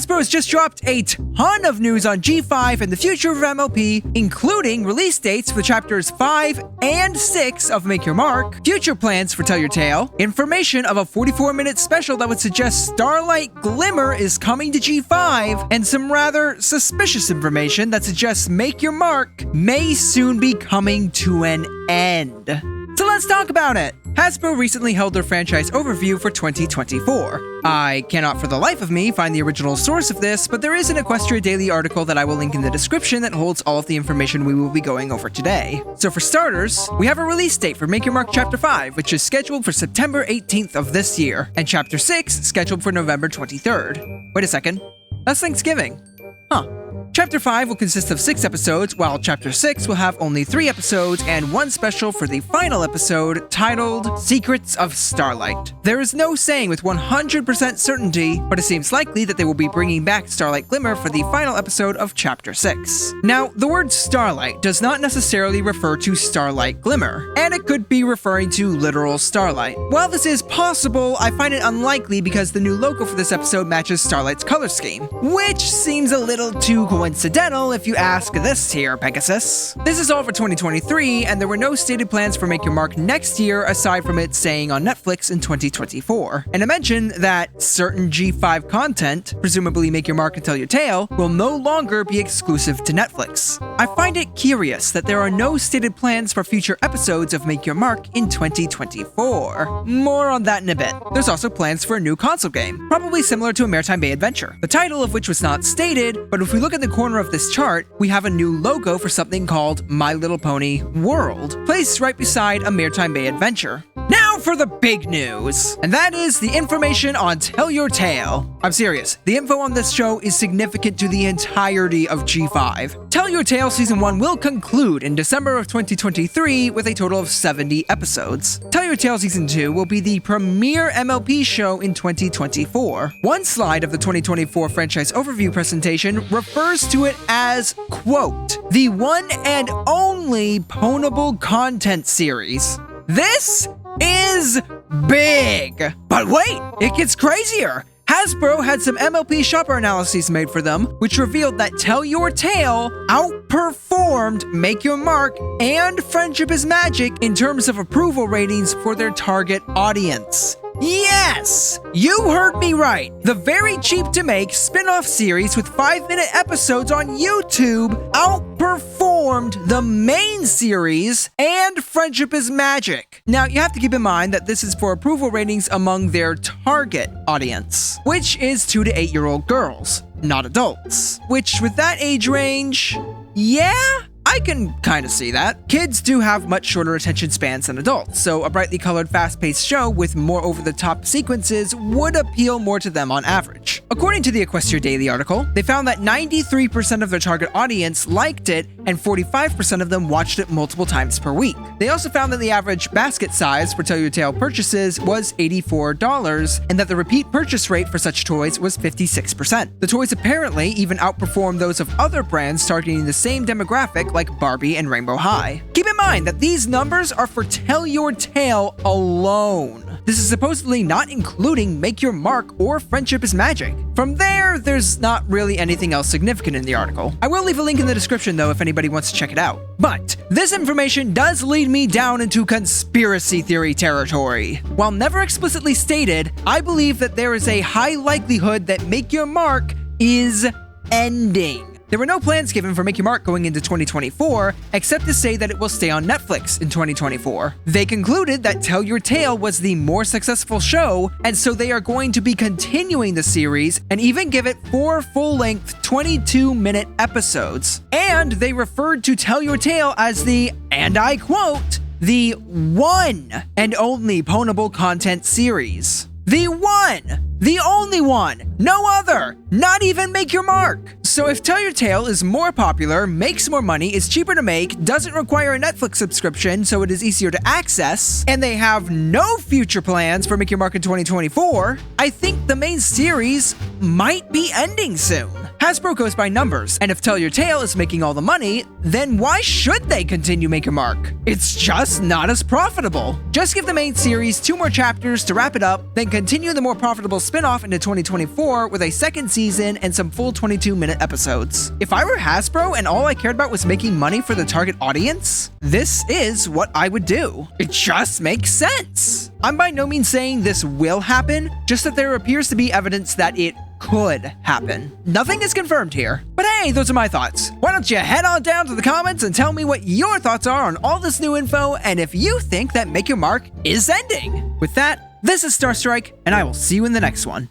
Hasbro has just dropped a ton of news on G5 and the future of MLP, including release dates for chapters 5 and 6 of Make Your Mark, future plans for Tell Your Tale, information of a 44-minute special that would suggest Starlight Glimmer is coming to G5, and some rather suspicious information that suggests Make Your Mark may soon be coming to an end. So let's talk about it! Hasbro recently held their franchise overview for 2024. I cannot for the life of me find the original source of this, but there is an Equestria Daily article that I will link in the description that holds all of the information we will be going over today. So for starters, we have a release date for Make Your Mark Chapter 5, which is scheduled for September 18th of this year, and Chapter 6 scheduled for November 23rd. Wait a second, that's Thanksgiving. Huh. Chapter 5 will consist of 6 episodes, while Chapter 6 will have only 3 episodes and one special for the final episode titled Secrets of Starlight. There is no saying with 100% certainty, but it seems likely that they will be bringing back Starlight Glimmer for the final episode of Chapter 6. Now, the word Starlight does not necessarily refer to Starlight Glimmer, and it could be referring to literal starlight. While this is possible, I find it unlikely because the new logo for this episode matches Starlight's color scheme, which seems a little too coincidental if you ask this here, Pegasus. This is all for 2023, and there were no stated plans for Make Your Mark next year aside from it staying on Netflix in 2024. And I mentioned that certain G5 content, presumably Make Your Mark and Tell Your Tale, will no longer be exclusive to Netflix. I find it curious that there are no stated plans for future episodes of Make Your Mark in 2024. More on that in a bit. There's also plans for a new console game, probably similar to a Maritime Bay adventure, the title of which was not stated, but if we look at the corner of this chart, we have a new logo for something called My Little Pony World, placed right beside a Maritime Bay adventure. Now for the big news, and that is the information on Tell Your Tale. I'm serious, the info on this show is significant to the entirety of G5. Tell Your Tale Season 1 will conclude in December of 2023 with a total of 70 episodes. Tell Your Tale Season 2 will be the premiere MLP show in 2024. One slide of the 2024 franchise overview presentation refers to it as, quote, the one and only Pwnable content series. This is big! But wait, it gets crazier! Hasbro had some MLP shopper analyses made for them, which revealed that Tell Your Tale outperformed Make Your Mark and Friendship is Magic in terms of approval ratings for their target audience. Yes! You heard me right! The very cheap-to-make spin-off series with 5-minute episodes on YouTube outperformed the main series and Friendship is Magic. Now, you have to keep in mind that this is for approval ratings among their target audience, which is 2 to 8-year-old girls, not adults. Which, with that age range, yeah? I can kind of see that. Kids do have much shorter attention spans than adults, so a brightly colored, fast-paced show with more over-the-top sequences would appeal more to them on average. According to the Equestria Daily article, they found that 93% of their target audience liked it, and 45% of them watched it multiple times per week. They also found that the average basket size for Tell Your Tale purchases was $84, and that the repeat purchase rate for such toys was 56%. The toys apparently even outperformed those of other brands targeting the same demographic like Barbie and Rainbow High. Keep in mind that these numbers are for Tell Your Tale alone. This is supposedly not including Make Your Mark or Friendship is Magic. From there's not really anything else significant in the article. I will leave a link in the description though if anybody wants to check it out. But this information does lead me down into conspiracy theory territory. While never explicitly stated, I believe that there is a high likelihood that Make Your Mark is ending. There were no plans given for Make Your Mark going into 2024, except to say that it will stay on Netflix in 2024. They concluded that Tell Your Tale was the more successful show, and so they are going to be continuing the series and even give it 4 full-length 22-minute episodes. And they referred to Tell Your Tale as the, and I quote, the one and only Pwnable content series. The one! The only one! No other! Not even Make Your Mark! So if Tell Your Tale is more popular, makes more money, is cheaper to make, doesn't require a Netflix subscription so it is easier to access, and they have no future plans for Make Your Mark in 2024, I think the main series might be ending soon. Hasbro goes by numbers, and if Tell Your Tale is making all the money, then why should they continue Make Your Mark? It's just not as profitable. Just give the main series 2 more chapters to wrap it up, then continue the more profitable spin-off into 2024 with a second season and some full 22-minute episodes. If I were Hasbro and all I cared about was making money for the target audience, this is what I would do. It just makes sense. I'm by no means saying this will happen, just that there appears to be evidence that it could happen. Nothing is confirmed here. But hey, those are my thoughts. Why don't you head on down to the comments and tell me what your thoughts are on all this new info and if you think that Make Your Mark is ending. With that, this is Starstrike, and I will see you in the next one.